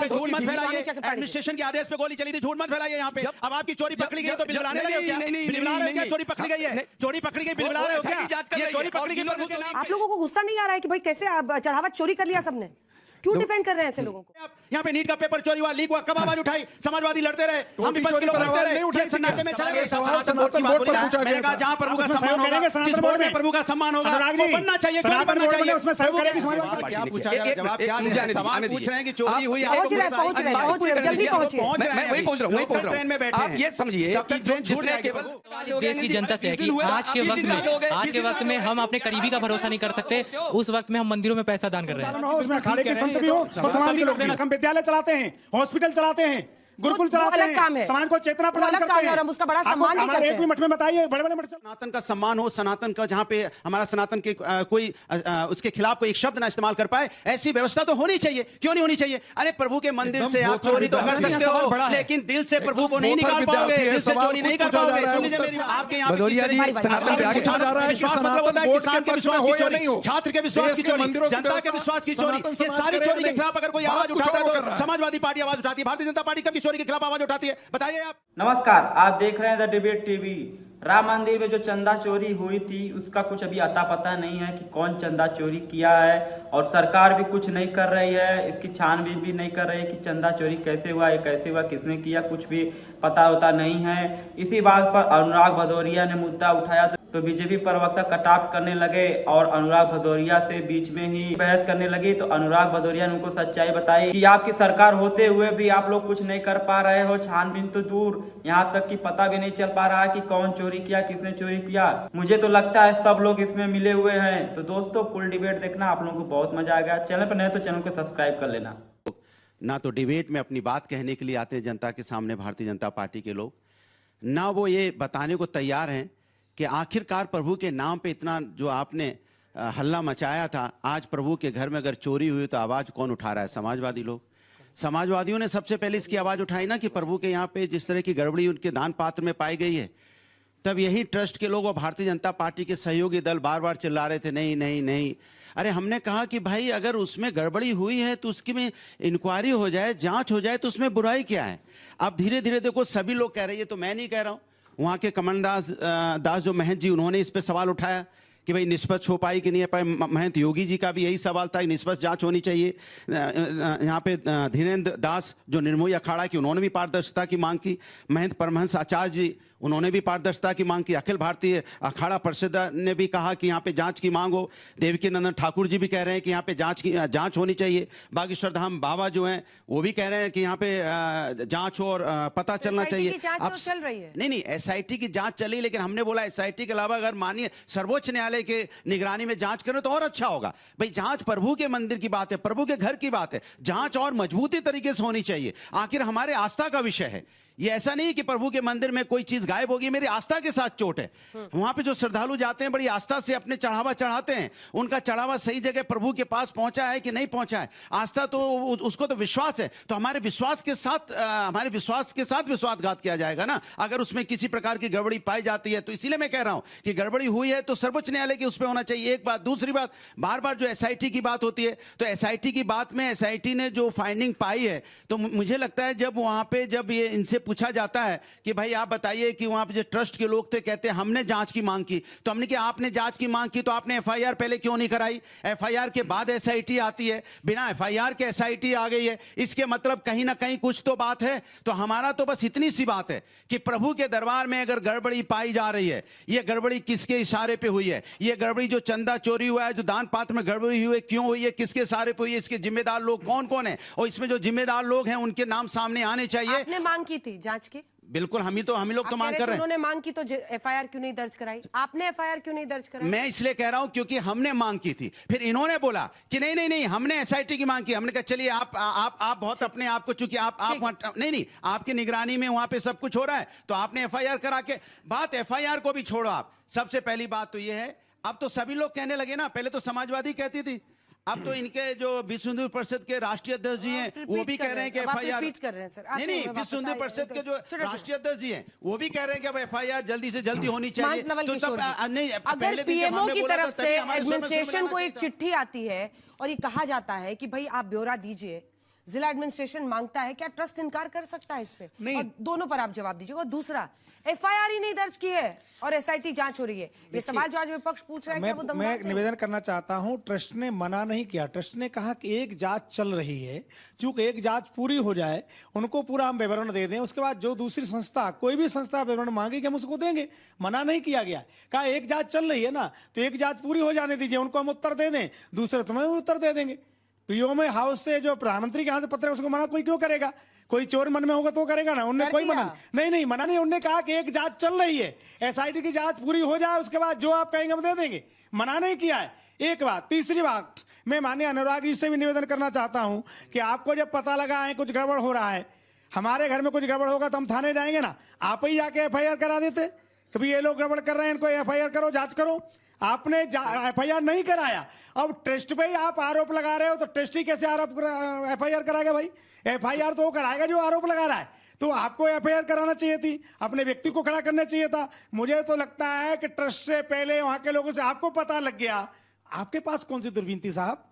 पे झूठ मत फैलाइए। एडमिनिस्ट्रेशन के आदेश पे गोली चली थी, झूठ मत फैलाइए यहाँ पे। अब आपकी चोरी पकड़ी गई तो बिल बनाने लगे हो क्या? बिल बना रहे हो क्या? चोरी पकड़ी गई है, चोरी पकड़ी गई, बिल बना रहे हो क्या? ये चोरी पकड़ी गई प्रभु के नाम। आप लोगों को गुस्सा नहीं आ रहा है कि भाई कैसे चढ़ावा चोरी कर लिया सबने? क्यों डिफेंड कर रहे हैं ऐसे लोगों को? यहाँ पे नीट का पेपर चोरी हुआ, लीक हुआ, कब आवाज उठाई? समाजवादी लड़ते रहे, हम विपक्ष के लोग लड़ते रहे, सन्नाटे में चले गए। सनातन बोर्ड की बात बोली, मैंने कहा जहाँ प्रभु का सम्मान होगा, जिस बोर्ड में प्रभु का सम्मान होगा वो बनना चाहिए, क्यों नहीं बनना चाहिए? उसमें सहयोग करेगी समाजवादी। क्या पूछा जा रहा है, जवाब क्या दे रहे हैं? सवाल पूछ रहे हैं कि चोरी हुई है, पहुंच रहे, जल्दी पहुंचिए। मैं वही पहुंच रहा हूँ, ट्रेन में बैठे हैं। ये समझिए कि जो जिसने केवल इस देश की जनता से है कि आज के वक्त में हम अपने करीबी का भरोसा नहीं कर सकते, उस वक्त में हम मंदिरों में पैसा दान कर रहे हैं। उसमें अखाड़े के संत भी हो और समाज के लोग भी। हम विद्यालय चलाते हैं, हॉस्पिटल चलाते हैं, गुरुकुल चलाते हैं, समाज को चेतना प्रदान करते हैं। हम उसका बड़ा सम्मान नहीं करते। एक भी मठ में बताइए, बड़े बड़े मठ। सनातन का सम्मान हो, सनातन का जहां पे हमारा सनातन के कोई उसके खिलाफ कोई एक शब्द ना इस्तेमाल कर पाए, ऐसी व्यवस्था तो होनी चाहिए। क्यों नहीं होनी चाहिए? अरे प्रभु के मंदिर से आप चोरी तो कर सकते हो, लेकिन दिल से प्रभु को नहीं निकाल पाओगे, दिल से चोरी नहीं कर पाओगे। सुनिए मेरी, आपके यहाँ छात्र के विश्वास की चोरी, जनता के विश्वास की चोरी, ये सारी चोरी के खिलाफ अगर कोई आवाज उठाता है तो समाजवादी पार्टी आवाज उठाती है, भारतीय जनता पार्टी कब चोरी के खिलाफ आवाज उठाती है? बताइए आप। नमस्कार, आप देख रहे हैं द डिबेट टीवी। राम मंदिर में जो चंदा चोरी हुई थी उसका कुछ अभी अता पता नहीं है कि कौन चंदा चोरी किया है, और सरकार भी कुछ नहीं कर रही है, इसकी छानबीन भी नहीं कर रही है कि चंदा चोरी कैसे हुआ, ये कैसे हुआ, किसने किया, कुछ भी पता होता नहीं है। इसी बात पर अनुराग भदौरिया ने मुद्दा उठाया तो बीजेपी प्रवक्ता कटाक्ष करने लगे और अनुराग भदौरिया से बीच में ही बहस करने लगी। तो अनुराग भदौरिया ने उनको सच्चाई बताई कि आपकी सरकार होते हुए भी आप लोग कुछ नहीं कर पा रहे हो, छानबीन तो दूर, यहाँ तक कि पता भी नहीं चल पा रहा है कि कौन चोरी किया, किसने चोरी किया। मुझे तो लगता है सब लोग इसमें मिले हुए हैं। तो दोस्तों, फुल डिबेट देखना, आप लोगों को बहुत मजा आ गया। चैनल पर नए तो चैनल को सब्सक्राइब कर लेना। ना तो डिबेट में अपनी बात कहने के लिए आते हैं जनता के सामने भारतीय जनता पार्टी के लोग, ना वो ये बताने को तैयार हैं कि आखिरकार प्रभु के नाम पे इतना जो आपने हल्ला मचाया था, आज प्रभु के घर में अगर चोरी हुई तो आवाज़ कौन उठा रहा है? समाजवादी लोग। समाजवादियों ने सबसे पहले इसकी आवाज़ उठाई ना कि प्रभु के यहाँ पे जिस तरह की गड़बड़ी उनके दान पात्र में पाई गई है, तब यही ट्रस्ट के लोग और भारतीय जनता पार्टी के सहयोगी दल बार बार चिल्ला रहे थे नहीं नहीं नहीं। अरे हमने कहा कि भाई अगर उसमें गड़बड़ी हुई है तो उसकी में इंक्वायरी हो जाए, जांच हो जाए, तो उसमें बुराई क्या है? अब धीरे धीरे देखो सभी लोग कह रहे हैं, तो मैं नहीं कह रहा हूँ, वहाँ के दास जो महंत जी, उन्होंने इस पर सवाल उठाया कि भाई निष्पक्ष हो पाई कि नहीं पाई। महंत योगी जी का भी यही सवाल था, निष्पक्ष जांच होनी चाहिए। यहाँ पे धीरेन्द्र दास जो निर्मोही अखाड़ा की, उन्होंने भी पारदर्शिता की मांग की। महंत परमहंस आचार्य जी, उन्होंने भी पारदर्शिता की मांग की। अखिल भारतीय अखाड़ा परिषद ने भी कहा कि यहाँ पे जांच की मांग हो। देवकी नंदन ठाकुर जी भी कह रहे हैं कि यहाँ पे जांच होनी चाहिए। बागेश्वर धाम बाबा जो हैं वो भी कह रहे हैं कि यहाँ पे जांच हो और पता चलना चाहिए। अब चल रही है। नहीं, एसआईटी की जांच चली, लेकिन हमने बोला एसआईटी के अलावा अगर मानिए सर्वोच्च न्यायालय के निगरानी में जांच करें तो और अच्छा होगा। भाई जांच प्रभु के मंदिर की बात है, प्रभु के घर की बात है, जांच और मजबूती तरीके से होनी चाहिए। आखिर हमारे आस्था का विषय है। ये ऐसा नहीं कि प्रभु के मंदिर में कोई चीज गायब होगी, मेरी आस्था के साथ चोट है। वहां पे जो श्रद्धालु जाते हैं बड़ी आस्था से अपने चढ़ावा चढ़ाते हैं, उनका चढ़ावा सही जगह प्रभु के पास पहुंचा है कि नहीं पहुंचा है, आस्था तो उसको तो विश्वास है। तो हमारे विश्वास के साथ विश्वासघात किया जाएगा ना अगर उसमें किसी प्रकार की गड़बड़ी पाई जाती है। तो इसीलिए मैं कह रहा हूं कि गड़बड़ी हुई है तो सर्वोच्च न्यायालय के उस पर होना चाहिए। एक बात। दूसरी बात, बार बार जो एसआईटी की बात होती है, तो एसआईटी की बात में एसआईटी ने जो फाइंडिंग पाई है, तो मुझे लगता है जब वहां पे जब ये इनसे पूछा जाता है कि भाई आप बताइए कि वहां पे जो ट्रस्ट के लोग थे कहते हैं हमने जांच की मांग की, तो हमने कहा आपने जांच की मांग की तो आपने एफआईआर पहले क्यों नहीं कराई? एफआईआर के बाद एसआईटी आती है, बिना एफआईआर के एसआईटी आ गई है, इसके मतलब कहीं ना कहीं कुछ तो बात है। तो हमारा तो बस इतनी सी बात है कि प्रभु के दरबार में अगर गड़बड़ी पाई जा रही है, ये गड़बड़ी किसके इशारे पे हुई है? ये गड़बड़ी जो चंदा चोरी हुआ है, जो दान पात्र में गड़बड़ी हुई है, क्यों हुई है, किसके इशारे पे हुई है, इसके जिम्मेदार लोग कौन कौन है, और इसमें जो जिम्मेदार लोग हैं उनके नाम सामने आने चाहिए। आपने मांग की थी जांच की? बिल्कुल, हम लोग तो मांग कर रहे हैं। उन्होंने मांग की तो एफआईआर क्यों नहीं दर्ज कराई? आपने एफआईआर क्यों नहीं दर्ज कराई? मैं इसलिए कह रहा हूं क्योंकि हमने मांग की थी, फिर इन्होंने बोला कि नहीं नहीं नहीं हमने एसआईटी की मांग की। हमने कहा चलिए आप बहुत अपने आप को, चूंकि आप नहीं आपकी निगरानी में वहां पे सब कुछ हो रहा है तो आपने एफआईआर करा के, बात एफआईआर को भी छोड़ो आप। सबसे पहली बात तो ये है, अब तो सभी लोग कहने लगे ना, पहले तो समाजवादी कहती थी, अब तो इनके जो विश्व हिंदू परिषद के राष्ट्रीय अध्यक्ष जी हैं वो भी कह रहे हैं कि एफआईआर नहीं, विश्व हिंदू परिषद के जो राष्ट्रीय अध्यक्ष जी हैं वो भी कह रहे हैं कि अब एफआईआर जल्दी से जल्दी होनी चाहिए। तो तब नहीं, अगर पीएमओ की तरफ से एडमिनिस्ट्रेशन को एक चिट्ठी आती है और ये कहा जाता है कि भाई आप ब्यौरा दीजिए, जिला एडमिनिस्ट्रेशन मांगता है, क्या ट्रस्ट इनकार कर सकता है इससे? नहीं। और दोनों पर आप जवाब दीजिएगा। और दूसरा, एफआईआर ही नहीं दर्ज की है और एसआईटी जांच हो रही है। ये सवाल जो आज विपक्ष पूछ रहा है, क्या वो दमदार मैं नहीं? निवेदन करना चाहता हूं, ट्रस्ट ने मना नहीं किया। ट्रस्ट ने कहा कि एक जांच चल रही है, चूंकि एक जांच पूरी हो जाए उनको पूरा हम विवरण दे दें, उसके बाद जो दूसरी संस्था, कोई भी संस्था विवरण मांगेगी हम उसको देंगे। मना नहीं किया गया। कहा एक जांच चल रही है ना, तो एक जांच पूरी हो जाने दीजिए, उनको हम उत्तर दे दें, दूसरे तुम्हें उत्तर दे देंगे। पीओ में हाउस से जो प्रधानमंत्री के यहाँ से पत्र है उसको मना कोई क्यों करेगा? कोई चोर मन में होगा तो करेगा ना। उन्होंने कोई मना नहीं मना नहीं। उन्होंने कहा कि एक जांच चल रही है, एसआईटी की जांच पूरी हो जाए उसके बाद जो आप कहेंगे हम दे देंगे। मना नहीं किया है, एक बात। तीसरी बात, मैं माननीय अनुराग जी से भी निवेदन करना चाहता हूं कि आपको जब पता लगा है कुछ गड़बड़ हो रहा है, हमारे घर में कुछ गड़बड़ होगा तो हम थाने जाएंगे ना, आप ही जाके एफआईआर करा देते कभी ये लोग गड़बड़ कर रहे हैं, इनको एफआईआर करो, जांच करो। आपने एफआईआर नहीं कराया, अब ट्रस्ट पे ही आप आरोप लगा रहे हो, तो ट्रस्ट ही कैसे एफआईआर कराएगा भाई? एफआईआर तो वो कराएगा जो आरोप लगा रहा है। तो आपको एफआईआर कराना चाहिए थी, अपने व्यक्ति को खड़ा करना चाहिए था। मुझे तो लगता है कि ट्रस्ट से पहले वहां के लोगों से आपको पता लग गया। आपके पास कौन सी दूरबीन थी साहब?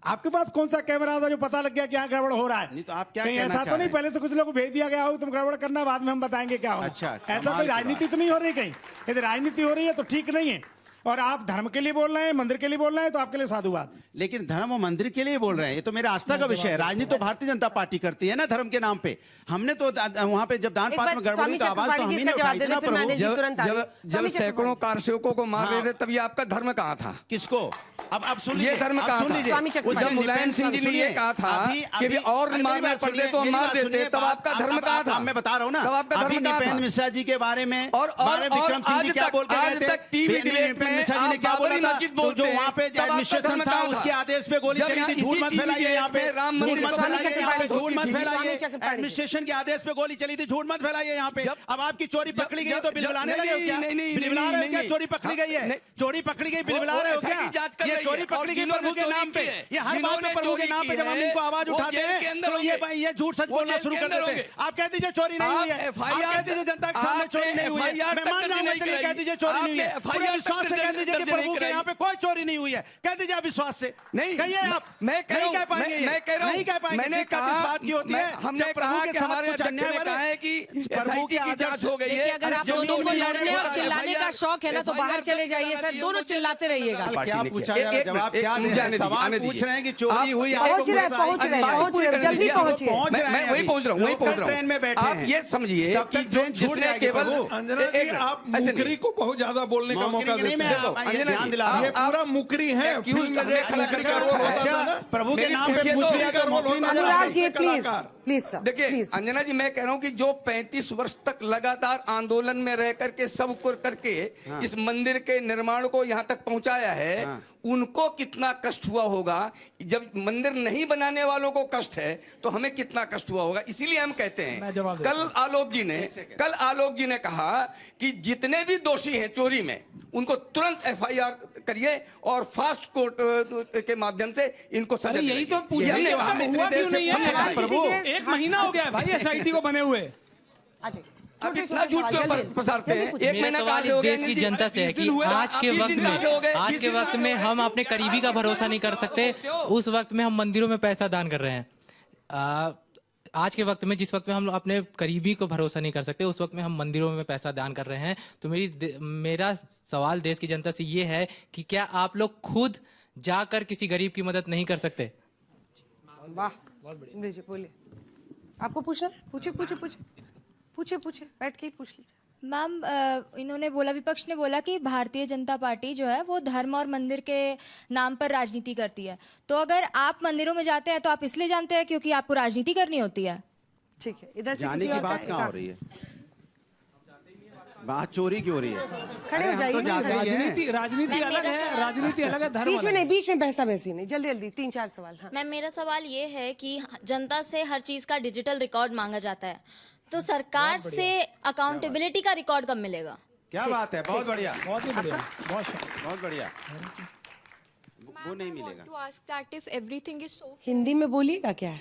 आपके पास कौन सा कैमरा था जो पता लग गया कि यहाँ गड़बड़ हो रहा है? नहीं तो आप क्या कहीं कहना ऐसा चाह तो नहीं रहे हैं? पहले से कुछ लोगों को भेज दिया गया हो तुम गड़बड़ करना, बाद में हम बताएंगे क्या होगा? अच्छा, ऐसा कमाल कोई की राजनीति बात। तो नहीं हो रही कहीं? यदि राजनीति हो रही है तो ठीक नहीं है। और आप धर्म के लिए बोल रहे हैं, मंदिर के लिए बोल रहे हैं, तो आपके लिए साधुवाद। लेकिन धर्म और मंदिर के लिए बोल रहे हैं, ये तो मेरा आस्था का विषय है। राजनीति तो भारतीय जनता पार्टी करती है ना धर्म के नाम पे। हमने तो वहां पे जब दान एक पात्र बार में गड़बड़ी स्वामी का आवाज तो चक्रपाणी हम जी ही इसका ने जवाब उठाई दे थी दें, ना फिर प्रभु। मैनेज जी तुरंत आएंगे। जब स्वामी सैकड़ों चक्रपाणी। कारसेवकों को मार हाँ। रहे थे तब ये आपका धर्म कहाँ था? किसको? अब सुन ये लीजिए, धर्म अब कहाँ सुन था? लीजिए। स्वामी चक्रपाणी। उस दिन मुलायम सिंह जी ने ये कहा था कि अभी और अरे मारना मेरी बात पड़ते सुनिए, तो हम मेरी मार बात देते, सुनिए, तब आपका धर्म कहाँ था? मैं बता रहा हूँ ना, तब आपका अभी धर्म कहाँ नृपेंद्र था? मिश्रा जी के बारे में और विक्रम सिंह जी आज क्या तक- बोल के आज गए थे? तक टीवी डिबेट नृपेंद्र में मिश्रा जी ने आप क्या बोला बाबरी था? मस्जिद तो बोलते जो हैं, वहाँ पे तब आपका एडमिनिस्ट्रेशन धर्म था कहाँ उसके था? आदेश पे गोली जब चली यहाँ थी। झूठ मत इसी फैलाइए यहाँ पे, टीवी राम झूठ मंदिर मत स्वामी फैलाइए यहाँ पे, चक्रपाणी झूठ मत जी, फैलाइए। स्वामी चक्रपाणी जी। एडमिनिस्ट्रेशन के आदेश पे गोली चली थी, झूठ मत फैलाइए यहाँ पे। जब- अब आपकी चोरी पकड़ी गई तो जब- बिलबिलाने नहीं, लगे हो क्या? नहीं, नहीं, बिलबिला रहे हो नहीं, क्या? नहीं। चोरी पकड़ी गई है, नहीं। चोरी पकड़ी गई, बिलबिला वो रहे हो SIT क्या? जांच कर ये रही चोरी है। पकड़ी और गई प्रभु के जिन्होंने नाम पे। चोरी की है, ये हर बात पे जिन्होंने प्रभु के चोरी नाम पे की जब हम है, इनको आवाज वो उठाते जेल के हैं अंदर तो ये झूठ सच वो बोलना जेल शुरू के कर अंदर देते हैं। होंगे। आप कह दीजिए चोरी नहीं हुई है, आप आप कह दीजिए जनता के सामने चोरी नहीं हुई है, मैं मान जाऊंगा, चलिए कह दीजिए चोरी नहीं हुई है, पूरे विश्वास से कह दीजिए कि प्रभु के यहाँ पे कोई चोरी नहीं हुई है, कह दीजिए आप विश्वास से। नहीं, कहिए आप। मैं कह रहा नहीं हूं, कह पाएंगे, मैं कह रहा हूं, नहीं कह पाएंगे। मैंने दिक्कत कहा- इस बात की होती है हमने जब प्रभु कहा के कि साथ हमारे कुछ अध्यक्ष अन्याय ने बने, कहा है कि प्रभु SIT की की जांच हो गई है। देखिए, अगर आप जब दोनों को भी लड़ने और FIR चिल्लाने का शौक है ना तो बाहर चले जाइए सर, दोनों चिल्लाते रहिएगा। क्या पूछा जा रहा है? जवाब क्या दे रहे हैं? सवाल पूछ रहे हैं कि चोरी हुई, पहुंच रहे हैं, जल्दी पहुंचिए। पहुंच रहे हैं, मैं वही पहुंच रहा हूँ, वही लोकल पहुंच रहा हूँ। ट्रेन में बैठे आप हैं। ये समझिए तब कि तक ट्रेन छूट जिसने जाएगी केवल प्रभु। अंजना जी, आप मुकरी को बहुत ज्यादा बोलने का मौका देते मैं हैं। ये ध्यान दिला रहा ये हूं। पूरा मुकरी है। accused फिल्म में हमें खड़ा मुकरी का करके रोल होता अच्छा, था ना। प्रभु के मेरी नाम पे पूछिए पूछ तो- लिया तो मुकरी नजर आ अनुराग रही जी है। प्लीज प्लीज सर, देखिए प्लीज। अंजना जी, मैं कह रहा हूं कि जो 35 वर्ष तक लगातार आंदोलन में रह करके सब कुछ करके इस मंदिर के निर्माण को यहां तक पहुंचाया है, उनको कितना कष्ट हुआ होगा। जब मंदिर नहीं बनाने वालों को कष्ट है तो हमें कितना कष्ट हुआ होगा। इसीलिए हम कहते हैं, कल आलोक जी ने कहा कि जितने भी दोषी हैं चोरी में उनको तुरंत FIR करिए और फास्ट कोर्ट के माध्यम से इनको सजा यही तो दिलाइए। पूछा यही तो हमने, हम इतनी हुआ देर क्यों से नहीं पूछ रहे हैं, है? प्रभु। एक महीना हो गया है भाई SIT को बने हुए। अब इतना झूठ क्यों पसारते हैं? एक मेरा महीना सवाल कहाँ से इस हो गया? देश की जनता से है 20 कि दिन हुए, आज के 20 वक्त दिन में कहाँ से हो गए? 20 दिन कहाँ से हम अपने करीबी का भरोसा नहीं कर सकते, उस वक्त में हम मंदिरों में पैसा दान कर रहे हैं। आज के वक्त में, जिस वक्त में हम अपने करीबी को भरोसा नहीं कर सकते, उस वक्त में हम मंदिरों में पैसा दान कर रहे हैं। तो मेरा सवाल देश की जनता से ये है कि क्या आप लोग खुद जाकर किसी गरीब की मदद नहीं कर सकते? वाह, बोलिए बोलिए। आपको पूछना है? पूछिए पूछिए पूछिए पूछिए पूछिए, बैठ के ही पूछ लीजिए। मैम, इन्होंने बोला, विपक्ष ने बोला कि भारतीय जनता पार्टी जो है वो धर्म और मंदिर के नाम पर राजनीति करती है। तो अगर आप मंदिरों में जाते हैं तो आप इसलिए जानते हैं क्योंकि आपको राजनीति करनी होती है? ठीक है, इधर से जाने किसी की और बात का- कहाँ हो रही है? बात चोरी की हो रही है। खड़े हो हम जाइए तो ना, जाते ही हैं। राजनीति अलग है, राजनीति अलग है, धर्म अलग है। बीच में बहसा बहसी नहीं, जल्दी जल्दी 3-4 सवाल। हाँ। मैम, मेरा सवाल ये है कि जनता से हर चीज का डिजिटल रिकॉर्ड मांगा जाता है, तो सरकार से अकाउंटेबिलिटी का रिकॉर्ड कब मिलेगा? क्या बात है, बहुत बढ़िया, बहुत ही बढ़िया, बहुत बढ़िया। वो नहीं मिलेगा। to ask that if everything is so Hindi में बोलिएगा क्या?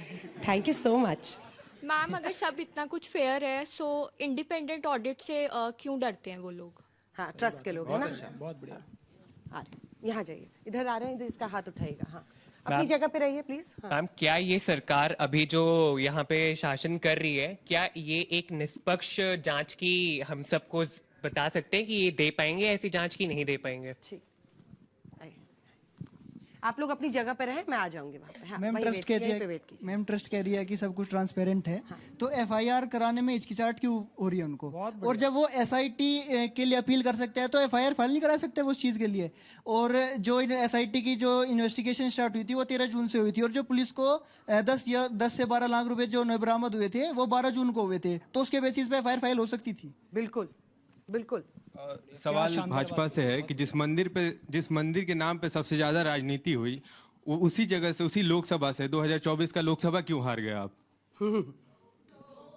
Thank you so much. Ma'am, अगर सब इतना कुछ फेयर है, सो इंडिपेंडेंट ऑडिट से क्यों डरते हैं वो लोग? हाँ, ट्रस्ट के लोग हैं ना। बहुत बढ़िया। आ रहे, यहाँ जाइए, इधर आ रहे हैं, इधर इसका हाथ उठाइएगा। हाँ, अपनी जगह पे रहिए प्लीज। मैम, क्या ये सरकार अभी जो यहाँ पे शासन कर रही है, क्या ये एक निष्पक्ष जांच की हम सबको बता सकते हैं कि ये दे पाएंगे ऐसी जांच की नहीं दे पाएंगे? ठीक, आइए। आप लोग अपनी जगह पे रहे, मैं आ जाऊंगी वहाँ पे। हाँ, मैम वहीं ट्रस्ट वेट कह कीजिए, रही यहीं पे है, वेट कीजिए। मैम ट्रस्ट कह रही है कि सब कुछ ट्रांसपेरेंट है, तो एफआईआर कराने में हिचकिचाहट क्यों हो रही है उनको? और जब वो एसआईटी के लिए अपील कर सकते हैं तो एफआईआर फाइल नहीं करा सकते वो उस चीज़ के लिए? और जो एसआईटी की जो इन्वेस्टिगेशन स्टार्ट हुई थी वो 13 जून से हुई थी, और जो पुलिस को 10 से 12 लाख रुपए जो बरामद हुए थे वो 12 जून को हुए थे, तो उसके बेसिस पे एफआईआर फाइल हो सकती थी। बिल्कुल बिल्कुल। सवाल भाजपा से है कि जिस मंदिर के नाम पे सबसे ज्यादा राजनीति हुई, वो उसी जगह से, उसी लोकसभा से 2024 का लोकसभा क्यों हार गए आप?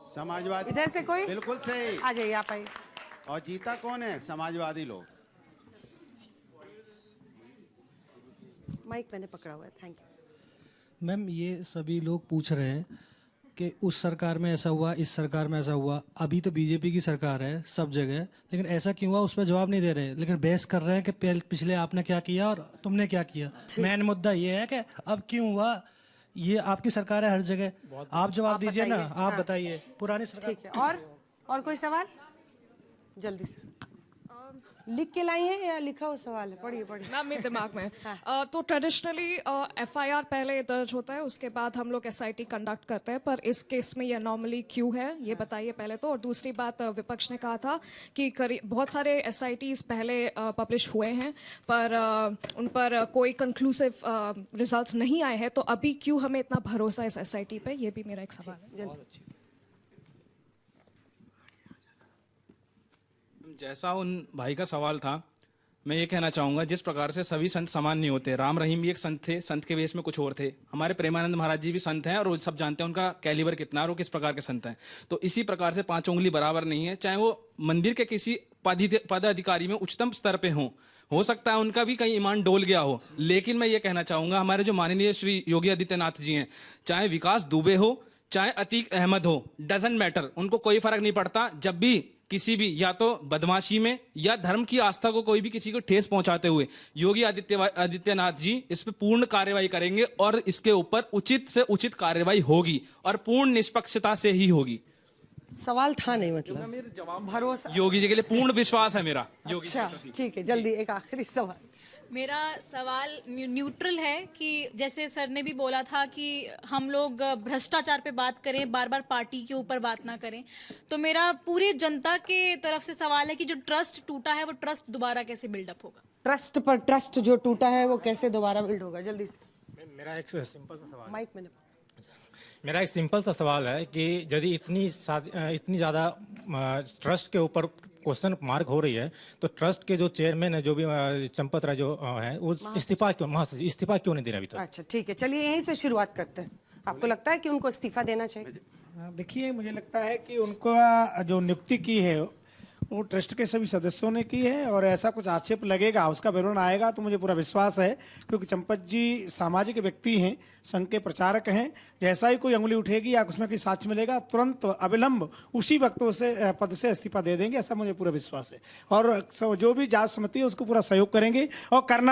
समाजवादी इधर से कोई? बिल्कुल सही। आ जाइए, आप आइए। और जीता कौन है? समाजवादी लोग। माइक मैंने पकड़ा हुआ है, थैंक यू। मैम, ये सभी लोग पूछ रहे हैं कि उस सरकार में ऐसा हुआ, इस सरकार में ऐसा हुआ। अभी तो बीजेपी की सरकार है सब जगह, लेकिन ऐसा क्यों हुआ उस पर जवाब नहीं दे रहे, लेकिन बहस कर रहे हैं कि पिछले आपने क्या किया और तुमने क्या किया। मेन मुद्दा ये है कि अब क्यों हुआ, ये आपकी सरकार है हर जगह, आप जवाब दीजिए ना, आप बताइए। पुरानी सरकार। ठीक है, और कोई सवाल जल्दी से लिख के लाई है या लिखा हुआ सवाल है? पढ़िए पढ़िए। मैम मेरे दिमाग में तो ट्रेडिशनली एफआईआर पहले दर्ज होता है, उसके बाद हम लोग एसआईटी कंडक्ट करते हैं, पर इस केस में ये नॉर्मली क्यों है ये बताइए पहले तो। और दूसरी बात, विपक्ष ने कहा था कि बहुत सारे एसआईटीज पहले पब्लिश हुए हैं पर उन पर कोई कंक्लूसिव रिजल्ट्स नहीं आए हैं, तो अभी क्यों हमें इतना भरोसा इस एसआईटी पे, ये भी मेरा एक सवाल है। जैसा उन भाई का सवाल था, मैं ये कहना चाहूँगा, जिस प्रकार से सभी संत समान नहीं होते। राम रहीम भी एक संत थे, संत के वेश में कुछ और थे। हमारे प्रेमानंद महाराज जी भी संत हैं, और वो सब जानते हैं उनका कैलिबर कितना है और वो किस प्रकार के संत हैं। तो इसी प्रकार से 5 उंगली बराबर नहीं है, चाहे वो मंदिर के किसी पदाधिकारी में उच्चतम स्तर पे हो सकता है उनका भी कहीं ईमान डोल गया हो। लेकिन मैं ये कहना चाहूँगा, हमारे जो माननीय श्री योगी आदित्यनाथ जी हैं, चाहे विकास दुबे हो, चाहे अतीक अहमद हो, डजंट मैटर, उनको कोई फर्क नहीं पड़ता। जब भी किसी भी या तो बदमाशी में या धर्म की आस्था को कोई भी किसी को ठेस पहुंचाते हुए, योगी आदित्यनाथ जी इस पे पूर्ण कार्रवाई करेंगे, और इसके ऊपर उचित से उचित कार्रवाई होगी और पूर्ण निष्पक्षता से ही होगी। सवाल था नहीं, मतलब भरोसा योगी जी के लिए पूर्ण विश्वास है मेरा। योगी जी अच्छा, ठीक है, जल्दी एक आखिरी सवाल। मेरा सवाल न्यूट्रल है कि जैसे सर ने भी बोला था कि हम लोग भ्रष्टाचार पे बात करें, बार बार पार्टी के ऊपर बात ना करें, तो मेरा पूरी जनता के तरफ से सवाल है कि जो ट्रस्ट टूटा है वो ट्रस्ट दोबारा कैसे बिल्डअप होगा? ट्रस्ट पर ट्रस्ट जो टूटा है वो कैसे दोबारा बिल्ड होगा? जल्दी से। मेरा एक सिंपल सा सवाल, माइक मैंने मेरा एक सिंपल सा सवाल है कि यदि इतनी ज़्यादा ट्रस्ट के ऊपर क्वेश्चन मार्क हो रही है, तो ट्रस्ट के जो चेयरमैन है, जो भी चंपत राय जो है, वो इस्तीफा क्यों नहीं दे रहा अभी तक? अच्छा ठीक है, चलिए यहीं से शुरुआत करते हैं। आपको लगता है कि उनको इस्तीफा देना चाहिए? देखिए, मुझे लगता है कि उनका जो नियुक्ति की है वो ट्रस्ट के सभी सदस्यों ने की है, और ऐसा कुछ आक्षेप लगेगा, उसका विवरण आएगा तो मुझे पूरा विश्वास है, क्योंकि चंपत जी सामाजिक व्यक्ति हैं, संघ के प्रचारक हैं। जैसा ही कोई अंगुली उठेगी या उसमें कोई साक्ष्य मिलेगा, तुरंत अविलंब उसी वक्त उसे पद से इस्तीफा दे देंगे, ऐसा मुझे पूरा विश्वास है। और जो भी जांच समिति है उसको पूरा सहयोग करेंगे, और करना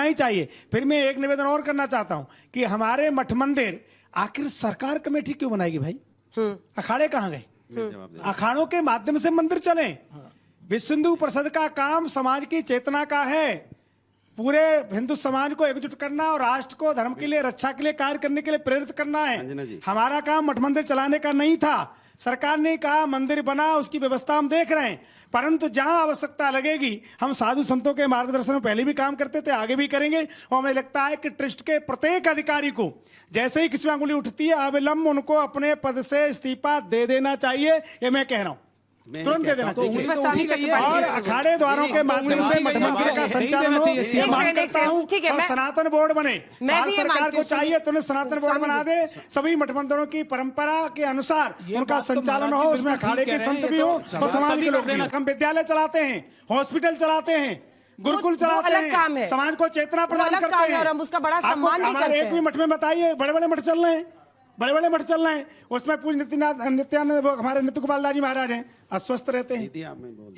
ही चाहिए। फिर मैं एक निवेदन और करना चाहता हूँ कि हमारे मठ मंदिर आखिर सरकार कमेटी क्यों बनाएगी भाई? अखाड़े कहाँ गए? अखाड़ों के माध्यम से मंदिर चले। विश्व हिंदू परिषद का काम समाज की चेतना का है, पूरे हिंदू समाज को एकजुट करना और राष्ट्र को धर्म के लिए, रक्षा के लिए कार्य करने के लिए प्रेरित करना है। हमारा काम मठ मंदिर चलाने का नहीं था। सरकार ने कहा मंदिर बना, उसकी व्यवस्था हम देख रहे हैं, परंतु जहां आवश्यकता लगेगी हम साधु संतों के मार्गदर्शन में पहले भी काम करते थे, आगे भी करेंगे। और हमें लगता है कि ट्रस्ट के प्रत्येक अधिकारी को जैसे ही किसी में अंगुली उठती है, अविलंब उनको अपने पद से इस्तीफा दे देना चाहिए। ये मैं कह रहा हूँ, तुरंत दे देना चाहिए, और अखाड़े द्वारों के माध्यम से मठ मंदिर का संचालन हो। मांग करता हूँ और सनातन बोर्ड बने। भारत सरकार को चाहिए तो उन्हें सनातन बोर्ड बना दे, सभी मठ मंदिरों की परंपरा के अनुसार उनका संचालन हो, उसमें अखाड़े के संत भी हो और समाज के लोग भी। हम विद्यालय चलाते हैं, हॉस्पिटल चलाते हैं, गुरुकुल चलाते हैं, समाज को चेतना प्रदान करते हैं। उसका बड़ा सम्मान हमारे एक भी मठ में बताइए, बड़े बड़े मठ चल रहे हैं, बड़े बड़े मठ चल रहे हैं, उसमें पूज नित्यानंद हमारे नित्य गोपाल दास जी महाराज हैं, अस्वस्थ रहते हैं।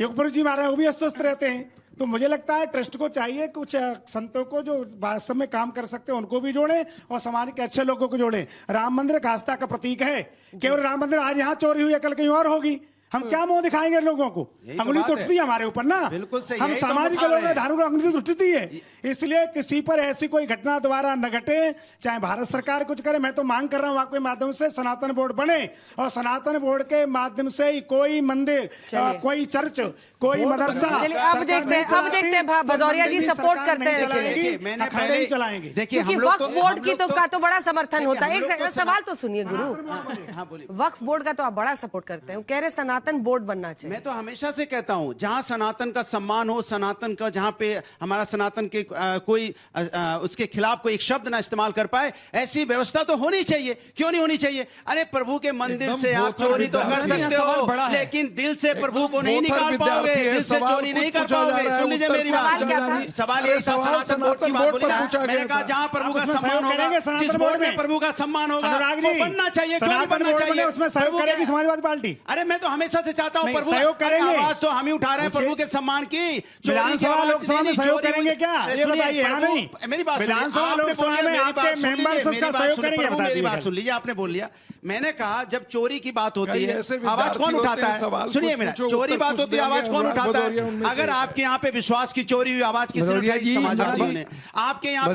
योगपुरुष जी महाराज वो भी अस्वस्थ रहते हैं। तो मुझे लगता है ट्रस्ट को चाहिए कुछ संतों को जो वास्तव में काम कर सकते हैं उनको भी जोड़े और समाज के अच्छे लोगों को जोड़े। राम मंदिर एक आस्था का प्रतीक है। केवल राम मंदिर आज यहाँ चोरी हुई है, कल कहीं और होगी, हम क्या मुंह दिखाएंगे लोगों को? अंगुली तो उठती है हमारे ऊपर ना, बिल्कुल सही, हम सामाजिक लोग हैं, धार्मिक अंगुली तो उठती है। इसलिए किसी पर ऐसी कोई घटना दोबारा न घटे, चाहे भारत सरकार कुछ करे। मैं तो मांग कर रहा हूँ आपके माध्यम से सनातन बोर्ड बने और सनातन बोर्ड के माध्यम से ही कोई मंदिर, कोई चर्च, कोई मदरसा। चलिए अब देखते हैं भदौरिया जी सपोर्ट करते हैं, चलाएंगे। देखिए वक्फ बोर्ड की का तो बड़ा समर्थन होता है। एक सवाल तो सुनिए गुरु, वक्फ बोर्ड का तो आप बड़ा सपोर्ट करते हैं, कह रहे सनातन बोर्ड बनना चाहिए। मैं तो हमेशा से कहता हूं जहां सनातन का सम्मान हो, सनातन का जहां पे हमारा सनातन के कोई उसके खिलाफ कोई एक शब्द ना इस्तेमाल कर पाए, ऐसी व्यवस्था तो होनी चाहिए। क्यों नहीं होनी चाहिए? अरे प्रभु के मंदिर से आप चोरी तो कर सकते हो, लेकिन दिल से प्रभु को नहीं निकाल पाओगे, दिल से चोरी नहीं कर पाओगे। सुन लीजिए मेरी बात। सवाल यही था, सनातन बोर्ड की बात बोली ना। मैंने कहा जहां प्रभु का सम्मान होगा, जिस बोर्ड में प्रभु का सम्मान होगा वो बनना चाहिए। क्यों नहीं बनना चाहिए? उसमें सहयोग करेगी समाजवादी पार्टी। अरे मैं तो हमेशा से चाहता हूं प्रभु सहयोग करेंगे। आवाज तो हम ही उठा रहे हैं प्रभु के सम्मान की। विधानसभा लोकसभा में सहयोग करेंगे क्या? ये बताइए। मेरी बात विधानसभा लोकसभा में आपके मेंबर्स उसका सहयोग करेंगे? मेरी बात सुन लीजिए, आपने बोल लिया। मैंने कहा जब चोरी की बात होती है आवाज कौन उठाता है? सुनिए मेरा, चोरी बात होती है आवाज कौन उठाता है? अगर आपके यहाँ पे विश्वास की चोरी हुई, आवाज किसने उठाई? समाजवादियों ने। आपके यहाँ पे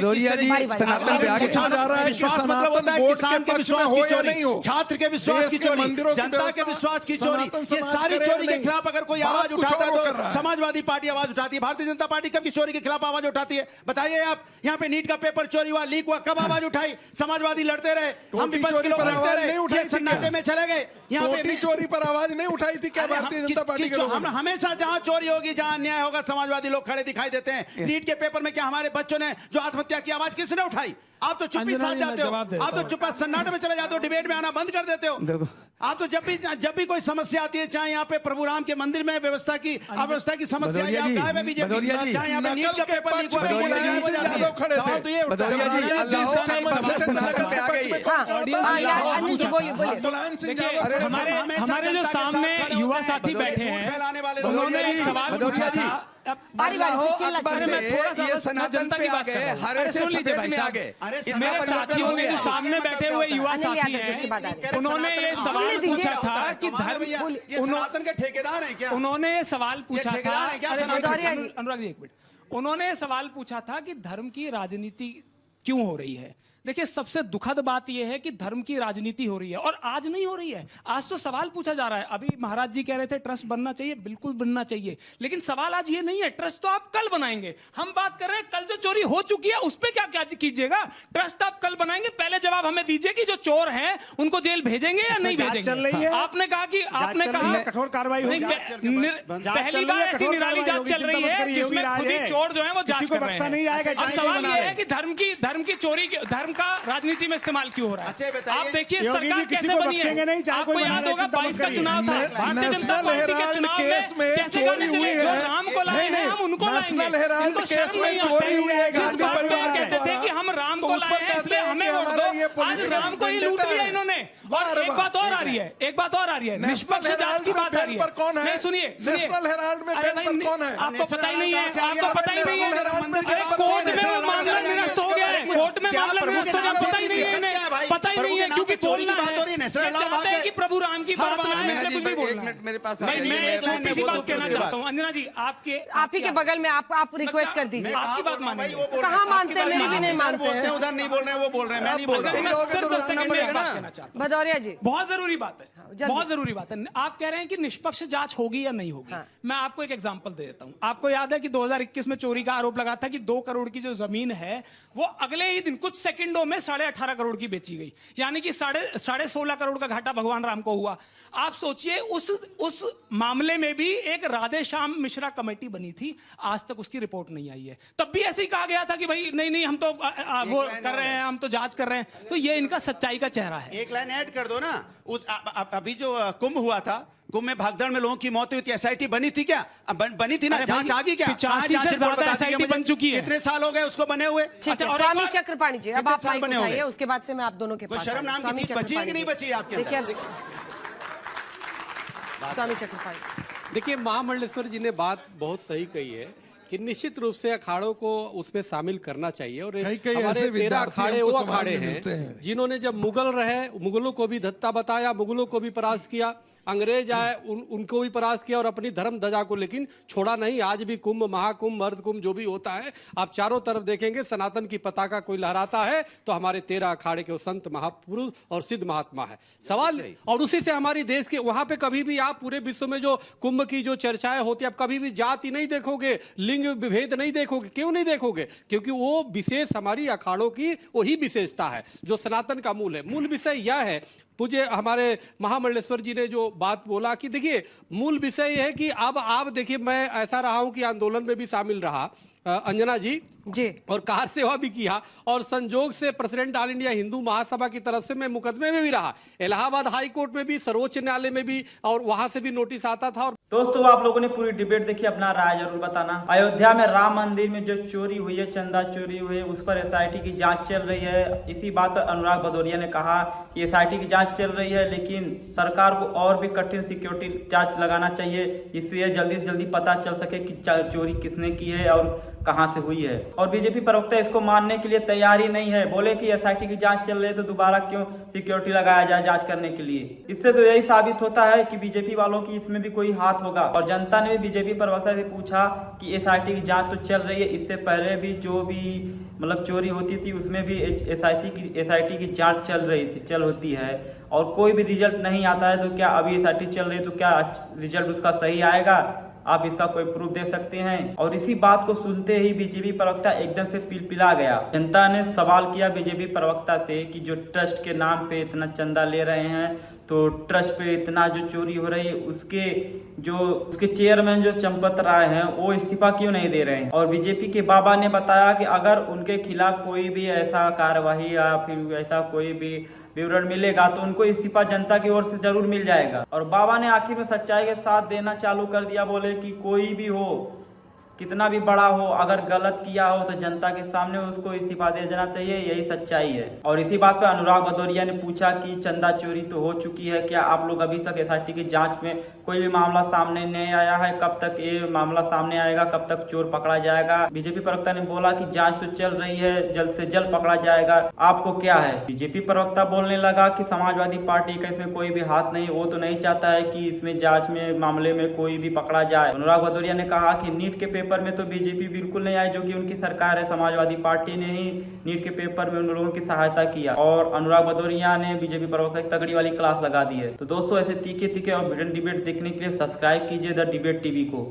विश्वास मतलब होता है किसान के विश्वास की चोरी, छात्र के विश्वास की चोरी, जनता के विश्वास की चोरी। ये सारी चोरी के खिलाफ अगर कोई आवाज उठाता है तो समाजवादी पार्टी आवाज उठाती है। भारतीय जनता पार्टी कब की चोरी के खिलाफ आवाज उठाती है? बताइए आप। यहाँ पे नीट का पेपर चोरी हुआ, लीक हुआ, कब आवाज उठाई? समाजवादी लड़ते रहे, हम विपक्ष के लोग लड़ते रहे, सन्नाटे में चले गए। यहाँ पे चोरी पर आवाज नहीं उठाई थी क्या भारतीय जनता पार्टी? हम हमेशा जहां चोरी होगी, जहां अन्याय होगा, समाजवादी लोग खड़े दिखाई देते हैं। नीट के पेपर में क्या हमारे बच्चों ने जो आत्महत्या की, आवाज किसने उठाई? आप तो चुप्पी साथ जाते हो, आप तो चुप्पा सन्नाटे में चले जाते हो, डिबेट में आना बंद कर देते हो। आप तो जब भी कोई समस्या आती है, चाहे यहाँ पे प्रभु राम के मंदिर में व्यवस्था की अव्यवस्था की समस्या है, आप गायब है बीजेपी, चाहे यहाँ पे नीट का पेपर लीक हुआ, सवाल तो ये उठता है। हमारे जो सामने युवा साथी बैठे हैं उन्होंने एक सवाल पूछा था। बारी से चिल्ला मैं थोड़ा सा जनता की बात कर रहा हूं। सुन लीजिए भाई साहब, मेरे साथियों ने जो सामने बैठे हुए युवा साथी हैं उन्होंने ये सवाल पूछा था कि सनातन के ठेकेदार हैं क्या? उन्होंने ये सवाल पूछा था, अनुराग जी एक मिनट, उन्होंने ये सवाल पूछा था कि धर्म की राजनीति क्यों हो रही है। देखिए सबसे दुखद बात यह है कि धर्म की राजनीति हो रही है और आज नहीं हो रही है, आज तो सवाल पूछा जा रहा है। अभी महाराज जी कह रहे थे ट्रस्ट बनना चाहिए, बिल्कुल बनना चाहिए, लेकिन सवाल आज ये नहीं है। ट्रस्ट तो आप कल बनाएंगे, हम बात कर रहे हैं कल जो चोरी हो चुकी है उस पर क्या कीजिएगा। ट्रस्ट आप कल बनाएंगे, पहले जवाब हमें दीजिए कि जो चोर हैं उनको जेल भेजेंगे या नहीं भेजेंगे। आपने कहा कि कठोर कार्रवाई पहली बार ऐसी निराली जांच चल रही है जिसमें खुद ही चोर जो है वो जांच कर रहे हैं। अब सवाल ये है कि धर्म की चोरी, धर्म का राजनीति में इस्तेमाल क्यों हो रहा है? आप देखिए सरकार कैसे बनी है। आपको याद होगा 22 का चुनाव था, भारतीय जनता पार्टी के चुनाव में कैसे गाने चले, जो राम को लाए हैं हम उनको लाएंगे। इनको शर्म नहीं आती। जिस बात पे कहते थे कि हम राम को लाए हैं इसलिए हमें वोट दो, आज राम को ही लूट लिया इन्होंने। और एक बात और आ रही है, निष्पक्ष जांच की बात आ रही है। नहीं सुनिए, आपको पता ही नहीं है, आपको पता ही नहीं है। कोर्ट में वो मामला निरस्त हो गया है, कोर्ट में मामला निरस्त हो गया, पता ही नहीं है इन्हें, पता ही नहीं है क्योंकि बोलना है, चाहते हैं कि प्रभु राम की बात ना है इसलिए कुछ भी बोलना है। मेरे पास मैं एक छोटी सी बात कहना चाहता हूँ अंजना जी, आप ही के बगल में आप रिक्वेस्ट कर दीजिए। आपकी बात मानिए, कहाँ मानते हैं, मेरी भी नहीं मानते हैं। उधर नहीं बोल रहे हैं, वो बोल रहे हैं, मैं नहीं बोल रहा हूँ। सिर्फ 2 सेकंड में एक बात कहना चाहता हूँ। भदौरिया जी बहुत जरूरी बात है, बहुत जरूरी बात है। आप कह रहे हैं कि निष्पक्ष जांच होगी या नहीं होगी। मैं आपको एक एग्जांपल दे देता हूं। आपको याद है कि 2021 में चोरी का आरोप लगा था कि 2 करोड़ की जो जमीन है वो अगले ही दिन कुछ सेकंडों में 18.5 करोड़ की बेची गई, यानी कि 16.5 करोड़ का घाटा भगवान राम को हुआ। आप सोचिए उस मामले में भी एक राधे श्याम मिश्रा कमेटी बनी थी, आज तक उसकी रिपोर्ट नहीं आई है। तब भी ऐसे ही कहा गया था कि भाई नहीं हम तो वो कर रहे हैं, हम तो जांच कर रहे हैं। तो ये इनका सच्चाई का चेहरा है। एक लाइन ऐड कर दो ना, अभी जो कुंभ हुआ था, कुंभ में भागदड़ में लोगों की मौत हुई थी, एसआईटी बनी थी क्या? बनी थी ना, जांच आ गई क्या? 85 से ज्यादा एसआईटी बन चुकी है। कितने साल हो गए उसको बने हुए? ठीक है, स्वामी चक्रपाणी जी, अब आप माइक उठाइए, उसके बाद से मैं आप दोनों के पास शर्म नाम की चीज बची है कि नहीं बची है आपके? देखिए स्वामी चक्रपाणी, देखिए महामंडलेश्वर जी ने बात बहुत सही कही है कि निश्चित रूप से अखाड़ों को उसमें शामिल करना चाहिए। और हमारे 13 अखाड़े वो अखाड़े हैं जिन्होंने जब मुगल रहे, मुगलों को भी धत्ता बताया, मुगलों को भी परास्त किया, अंग्रेज आए उनको भी परास्त किया और अपनी धर्म ध्वजा को लेकिन छोड़ा नहीं। आज भी कुंभ, महाकुंभ, अर्ध कुंभ जो भी होता है, आप चारों तरफ देखेंगे सनातन की पताका कोई लहराता है तो हमारे 13 अखाड़े के संत महापुरुष और सिद्ध महात्मा है। सवाल, और उसी से हमारी देश के वहां पे कभी भी आप पूरे विश्व में जो कुंभ की जो चर्चाएं होती है, आप कभी भी जाति नहीं देखोगे, लिंग विभेद नहीं देखोगे। क्यों नहीं देखोगे? क्योंकि वो विशेष हमारी अखाड़ों की वही विशेषता है जो सनातन का मूल है। मूल विषय यह है, मुझे हमारे महामंडलेश्वर जी ने जो बात बोला कि देखिए मूल विषय यह है कि अब आप देखिए, मैं ऐसा रहा हूं कि आंदोलन में भी शामिल रहा, अंजना जी, और कार सेवा भी किया, और संजोग से president all India Hindu Mahasabha की तरफ से मैं मुकदमे में भी रहा, इलाहाबाद हाई कोर्ट में भी, सर्वोच्च न्यायालय में भी, और वहां से भी नोटिस आता था। और दोस्तों आप लोगों ने पूरी डिबेट देखी, अपना राय जरूर बताना। अयोध्या में राम मंदिर में जो चोरी हुई है, चंदा चोरी हुई है, उस पर एसआईटी की जांच चल रही है। इसी बात पर अनुराग भदौरिया ने कहा कि एसआईटी की जांच चल रही है, लेकिन सरकार को और भी कठिन सिक्योरिटी जांच लगाना चाहिए, जिससे जल्दी से जल्दी पता चल सके कि चोरी किसने की है और कहां से हुई है। और बीजेपी प्रवक्ता इसको मानने के लिए तैयार ही नहीं है, बोले कि एसआईटी की जांच चल रही है तो दोबारा क्यों सिक्योरिटी लगाया जाए जांच करने के लिए। इससे तो यही साबित होता है कि बीजेपी वालों की इसमें भी कोई हाथ होगा। और जनता ने भी बीजेपी प्रवक्ता से पूछा कि एसआईटी की जांच तो चल रही है, इससे पहले भी जो भी मतलब चोरी होती थी उसमें भी एसआईटी की जांच चल होती है, और कोई भी रिजल्ट नहीं आता है, तो क्या अभी एसआईटी चल रही है तो क्या रिजल्ट उसका सही आएगा? आप इसका कोई प्रूफ दे सकते हैं? और इसी बात को सुनते ही बीजेपी प्रवक्ता एकदम से पिलपिला गया। जनता ने सवाल किया बीजेपी प्रवक्ता से कि जो ट्रस्ट के नाम पे इतना चंदा ले रहे हैं, तो ट्रस्ट पे इतना जो चोरी हो रही है, उसके चेयरमैन जो चंपत राय हैं वो इस्तीफा क्यों नहीं दे रहे हैं? और बीजेपी के बाबा ने बताया कि अगर उनके खिलाफ कोई भी ऐसा कार्यवाही या फिर ऐसा कोई भी विवरण मिलेगा तो उनको इस्तीफा जनता की ओर से जरूर मिल जाएगा। और बाबा ने आखिर में सच्चाई के साथ देना चालू कर दिया, बोले कि कोई भी हो, कितना भी बड़ा हो, अगर गलत किया हो तो जनता के सामने उसको इस्तीफा दे देना चाहिए, यही सच्चाई है। और इसी बात पर अनुराग भदौरिया ने पूछा कि चंदा चोरी तो हो चुकी है, क्या आप लोग अभी तक एसआईटी की जांच में कोई भी मामला सामने नहीं आया है? कब तक ये मामला सामने आएगा? कब तक चोर पकड़ा जाएगा? बीजेपी प्रवक्ता ने बोला कि जांच तो चल रही है, जल्द से जल्द पकड़ा जाएगा, आपको क्या है? बीजेपी प्रवक्ता बोलने लगा कि समाजवादी पार्टी का इसमें कोई भी हाथ नहीं, वो तो नहीं चाहता है कि इसमें जांच में मामले में कोई भी पकड़ा जाए। अनुराग भदौरिया ने कहा कि नीट के पेपर में तो बीजेपी बिल्कुल नहीं आई, जो कि उनकी सरकार है, समाजवादी पार्टी ने ही नीट के पेपर में उन लोगों की सहायता किया। और अनुराग भदौरिया ने बीजेपी प्रवक्ता की तगड़ी वाली क्लास लगा दी है। तो दोस्तों ऐसे तीखे तीखे और भिड़न डिबेट देखने के लिए सब्सक्राइब कीजिए द डिबेट टीवी को।